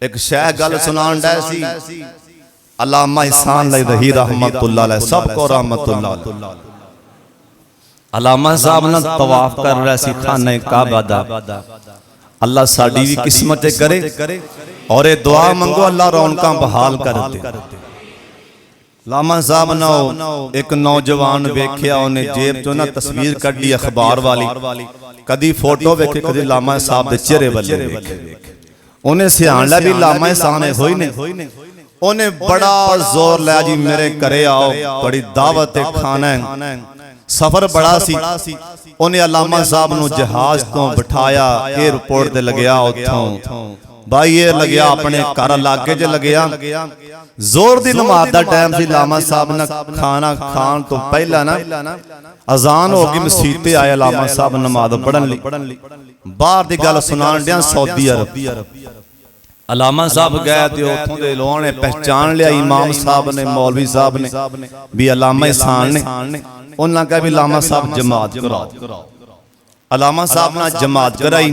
ایک شیخ گل سنان ڈائے سی علامہ احسان لہی رحمت اللہ علیہ، سب کو رحمت اللہ علیہ۔ علامہ صاحب نے طواف کر رہے سی خانہ کعبہ دا، اللہ ساڑی بھی قسمت کرے اور دعا منگو اللہ رونکاں بحال کر دے۔ علامہ صاحب نے ایک نوجوان بیکھیا انہیں جیب جو نا تصویر کر لی اخبار والی، کدی فوٹو بیکھے کدی علامہ صاحب دے چہرے والے بیکھے، انہیں سیان لے بھی علامہ صاحب نے ہوئی نہیں، انہیں بڑا زور لیا جی میرے کرے آؤ، بڑی دعوت کھانا ہے، سفر بڑا سی، انہیں علامہ صاحب نو جہاز تو بٹھایا ایئرپورٹ دے لگیا اتھوں، بھائی یہ لگیا اپنے کار لاگے جے لگیا، زور دی نماز دا ٹائم سی، علامہ صاحب نے کھانا کھان تو پہلا نا اذان ہوگی مسجد تے آئے، علامہ صاحب نماز پڑھن لی، باہر دی گل سنان دیاں سعودی عرب، علامہ صاحب گئے تھے اتھوں دے لوگوں نے پہچان لیا، امام صاحب نے مولوی صاحب نے بھی علامہ احسان نے، انہوں نے کہا بھی علامہ صاحب جماعت کراؤ، علامہ صاحب نے جماعت کرائی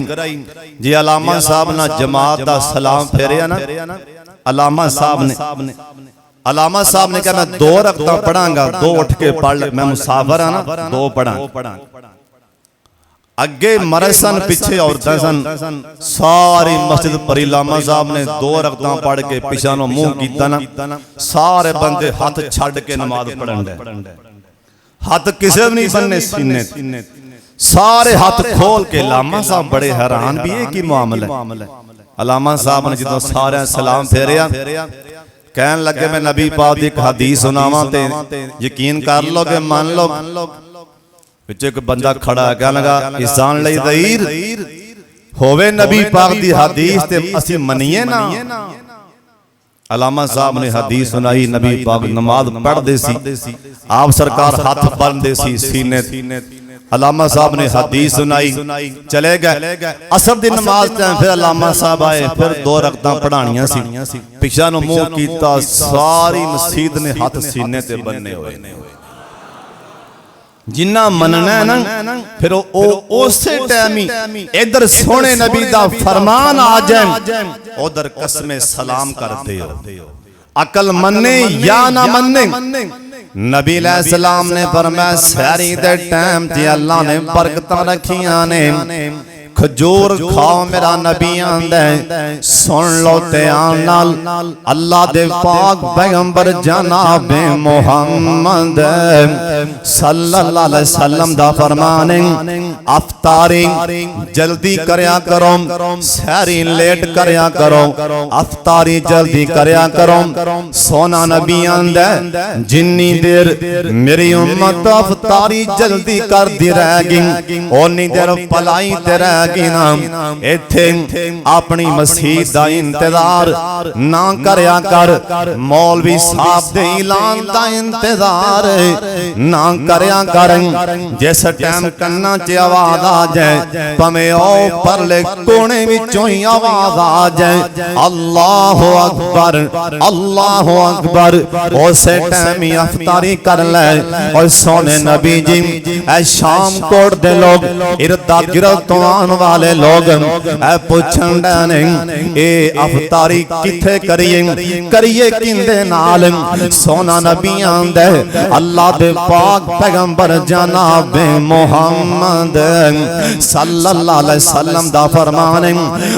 جی، علامہ صاحب نے جماعت دا سلام پھیریا نا، علامہ صاحب نے کہا میں 2 رکعتاں پڑھاں گا، 2 اٹھ کے پڑھ لے، میں مسافر ہاں نا 2 پڑھاں، اگے مرسن پیچھے عورتیں سن، ساری مسجد پر علامہ صاحب نے 2 رکعتاں پڑھ کے پیچھانوں منہ کیتا نا، سارے بندے ہاتھ چھڑ کے نماز پڑھن دے، ہاتھ کسے بھی نہیں بننے سینے، سارے ہاتھ کھول کے، علامہ صاحب بڑے حیران بھی ہے کی معاملہ ہے۔ علامہ صاحب نے جدوں سارے سلام پھیریا، کہنے لگے میں نبی پاک ایک حدیث سناواں تے یقین کر لو کہ مان لو، پچھے ایک بندہ کھڑا ہے کہنے لگا احسان لئی ظہیر ہووے نبی پاک دی حدیث تے اسی منیے نا۔ علامہ صاحب نے حدیث سنائی، نبی پاک نماز پڑھ دے سی، آپ سرکار ہاتھ بن دے سی سینے، علامہ صاحب نے حدیث سنائی، چلے گئے عصر دی نماز ٹائم پھر علامہ صاحب آئے، پھر 2 رکعتاں پڑھانیاں سی، پیچھے نو منہ کیتا، ساری مسجد نے ہاتھ سینے تے بننے ہوئے، جنہ مننا ہے نا پھر اسی ٹائمی ادھر سونے نبی دا فرمان آ جائیں، ادھر قسم سلام کرتے ہو، عقل مننے یا نہ مننے۔ نبی علیہ السلام نے فرمایا سحری دے ٹائم تے اللہ نے برکتاں رکھیاں نے، کھجور کھاؤ میرا نبی آندے، سن لو تیان نال اللہ دے پاک پیغمبر جناب محمد صلی اللہ علیہ وسلم دا فرمان ہے، افطاری جلدی کریا کرو، سحری لیٹ کریا کرو، افطاری جلدی کریا کرو۔ سونا نبی آندے جنی دیر میری امت افطاری جلدی کر دی رہ گی، اونی دیر پلائی تے رہ گینا۔ ایتھے اپنی مسجد دا انتظار نہ کریا کر، مولوی صاحب دے اعلان دا انتظار نہ کریا کر، جیسا ٹائم کنا چ آواز آ جائے پمیں او پرلے کونے وچوں ہی آواز آ جائے اللہ اکبر اللہ اکبر، اسے ٹائم ہی افطاری کر لے۔ اور سونے نبی جی اے شام کوٹ دے لوگ اردا گرد تو آن والے لوگ اے پوچھن ڈانے اے افطاری کتھے کریے کندے نال؟ سونا نبی آندے اللہ دے پاک پیغمبر جناب محمد صلی اللہ علیہ وسلم دا فرمانے،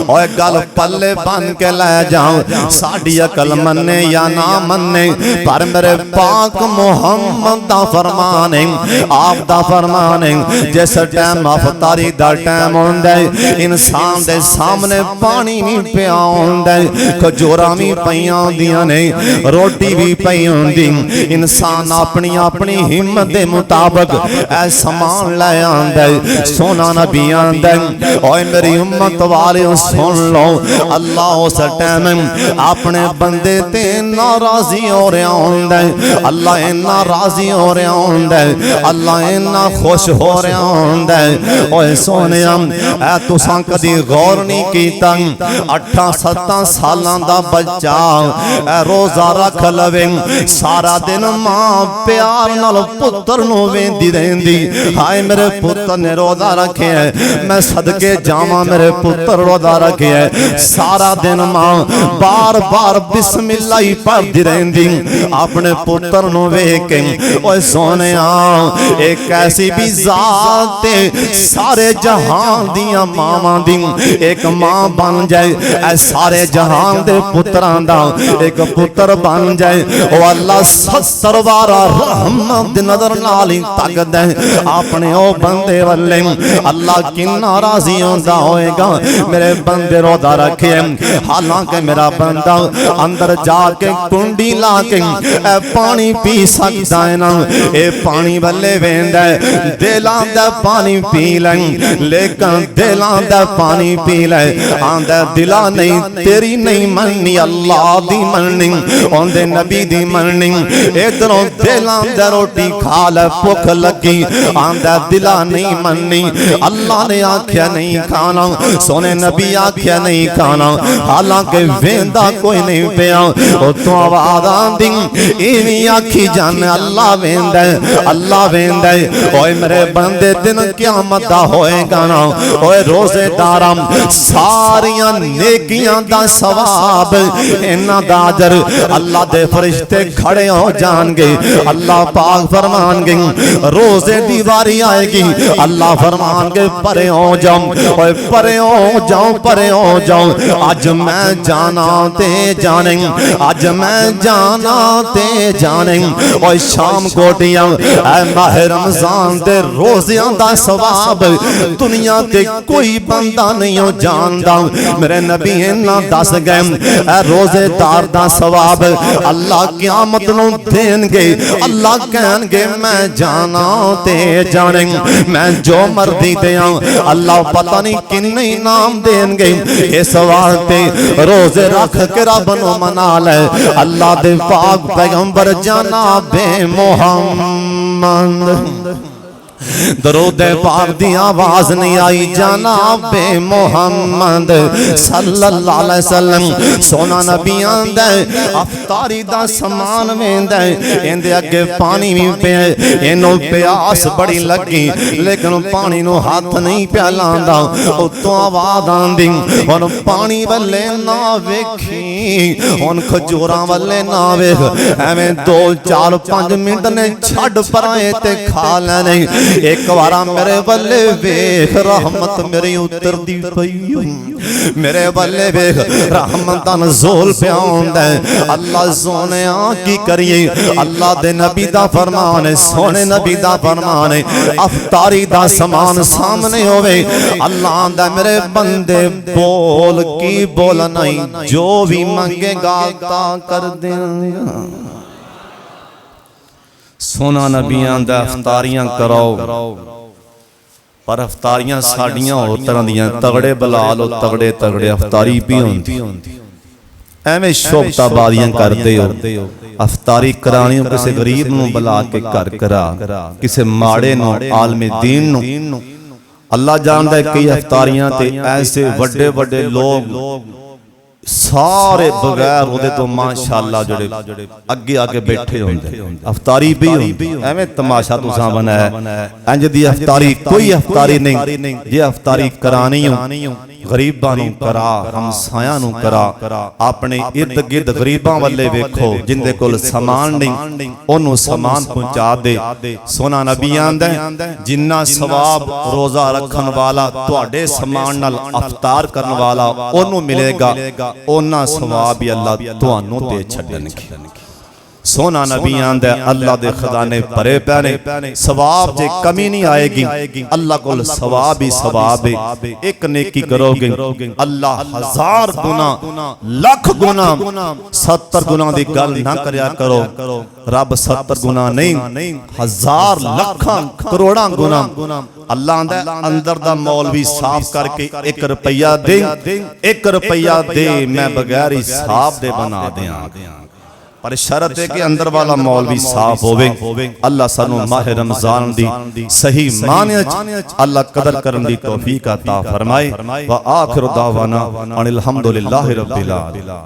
اوہ گل پلے بن کے لے جاؤں، ساڑی عقل مننے یا نہ مننے، پر میرے پاک محمد دا فرمانے، آپ دا فرمانے، جیسے ٹائم افطاری دا ٹائم ہوندے انسان دے سامنے پانی بھی پیا ہوندے، کھجوراں بھی پیاں ہوندیاں نے، روٹی بھی پئی ہوندی، انسان اپنی ہمت دے مطابق اے سامان لے آندے۔ سونا نبی آندے اوے میری امت والے سن لو، اللہ اس ٹائم اپنے بندے تے ناراضی ہو رہا ہوندے، اللہ اینا راضی ہو رہا ہوندے، اللہ اینا خوش ہو رہا ہوندے۔ اوے سونیا اے تساں کدی غور نہیں کیتا 8-7 سالاں دا بچہ اے روزہ رکھ لوے، سارا دن ماں پیار نال پتر نو ویندی رہندی، ہائے میرے پتر نے روزہ رکھے ہے، میں صدقے جاواں میرے پتر روزہ رکھے ہے، سارا دن ماں بار بار بسم اللہ ہی پڑھدی رہندی اپنے پتر نو ویکھ کے۔ اوے سونیا ایک ایسی بھی ذات سارے جہان دیاں ماواں دی ایک ماں بن جائے، اے سارے جہان دے پتران دا ایک پتر بن جائے، او اللہ 70 وارا رحمت دی نظر نالی تک دے اپنے او بندے والے، اللہ کنا راضی ہوندا ہوئے گا میرے بندے روزہ رکھے، حالانکہ میرا بندہ اندر جا کے کنڈی لا کے اے پانی پی سکتا ہے نا، اے پانی والے ویندا دلاں دا پانی پی لیں، لیکن دلاں دا پانی پی لے آندہ دلا نہیں تیری نہیں مننی اللہ دی مننی آندے نبی دی مننی، ادھروں دلاں دا روٹی کھا لے بھوک لگی آندہ دلا نہیں مننی، اللہ نے آکھیا نہیں کھانا، سونے نبی آکھیا نہیں کھانا، حالانکہ ویندا کوئی نہیں پیا، او تو آواز آندی ایویں آکھی جان اللہ ویندا اللہ ویندا، اوے میرے بندے دن قیامت دا ہوئے گا نا، اوے روزے دارم ساریاں نیکیاں دا ثواب انہاں دا اجر اللہ دے فرشتے کھڑے ہو جان گے، اللہ پاک فرمان گے روزے دی واری آئے گی، اللہ فرمان گے پرے ہو جاؤں اوے پرے ہو جاؤں پرے ہو جاؤں، آج میں جانا تے جانیں آج میں جانا تے جانیں، اوے شام کوٹیاں اے ماہ رمضان دے روزیاں دا ثواب دنیا تے کوئی بندہ نہیں ہو جاندا، میرے نبی انہاں دس گئے اے روزے دار دا ثواب اللہ قیامت نو دین گے، اللہ کہن گے میں جانا تے جانیں، میں جو مرضی دیاں اللہ پتہ نہیں کنے نام دین گے، اس واسطے روزے رکھ کے رب نو منا لے، اللہ دے پاک پیغمبر جناب محمد درود پاک دی آواز نہیں آئی جناب محمد صلی اللہ علیہ وسلم سونا نبی آندہ افطاری دا سامان ویندہ اندے اگے پانی بھی پہ انہوں پیاس بڑی لگی لیکن پانی نو ہاتھ نہیں پیالاندہ اتو آواز آندی اور پانی والے نہ ویکھی ان کھجوراں والے نہ ویکھ ایویں 2-4-5 منٹ نے چھڑ پرائے تے کھا لینے ایک وارا میرے بلے ویکھ رحمت میری اتر دی پئی میرے بلے ویکھ رحمت نزول پہ آندا ہے اللہ سونے کی کریے اللہ دے نبی دا فرمان ہے سونے نبی دا فرمان ہے افطاری دا سامان سامنے ہوئے اللہ آندا میرے بندے بول کی بول نہیں جو بھی منگے گا عطا کر دیں سونا نبی آندہ افطاریاں کراؤ پر افطاریاں ساڑیاں ہو طرح دیاں تگڑے بلالو تگڑے تگڑے افطاری بھی ہوندی ایمیں شوق تابادیاں کرتے ہو افطاری کرانی ہو کسے غریب نو بلا کے کر کرا کسے ماڑے نو عالم دین نو اللہ جاندہ ہے کہ افطاریاں تے ایسے وڈے وڈے لوگ سارے بغیر ہوتے تو ماشاءاللہ جڑے اگے آگے بیٹھے ہوندے افطاری بھی ہوندی ایمیں تماشا تو ساں بنا ہے انج دی افطاری کوئی افطاری نہیں یہ افطاری کرانی ہوں غریباں نو کرا ہمسایاں نو کرا اپنے ارد گرد غریباں والے ویکھو جن دے کول سامان نہیں انہوں سامان پہنچا دے سونا نبی آندے جنہ ثواب روزہ رکھن والا تواڈے سامان نال افطار کرن والا انہوں ملے گا اونا ثواب اللہ توانوں دے چھڑن کی سونا نبی آندہ اللہ دے خزانے پرے پینے ثواب جے کمی نہیں آئے گی اللہ کو ثواب ہی ثواب ہے ایک نیکی کرو گے اللہ 1000 گناہ لاکھ گناہ 70 گناہ دی گل نہ کریا کرو رب 70 گناہ نہیں 1000 لاکھاں کروڑاں گناہ اللہ آندہ اندر دا مولوی صاف کر کے 1 روپیہ دے 1 روپیہ دے میں بغیر ہی صاف دے بنا دیں پر شرط ہے کہ اندر والا مولوی صاف ہوئے اللہ سانو ماہ رمضان دی صحیح معنی اللہ قدر کرن دی توفیق عطا فرمائے وآخر دعوانا ان الحمدللہ رب العالمین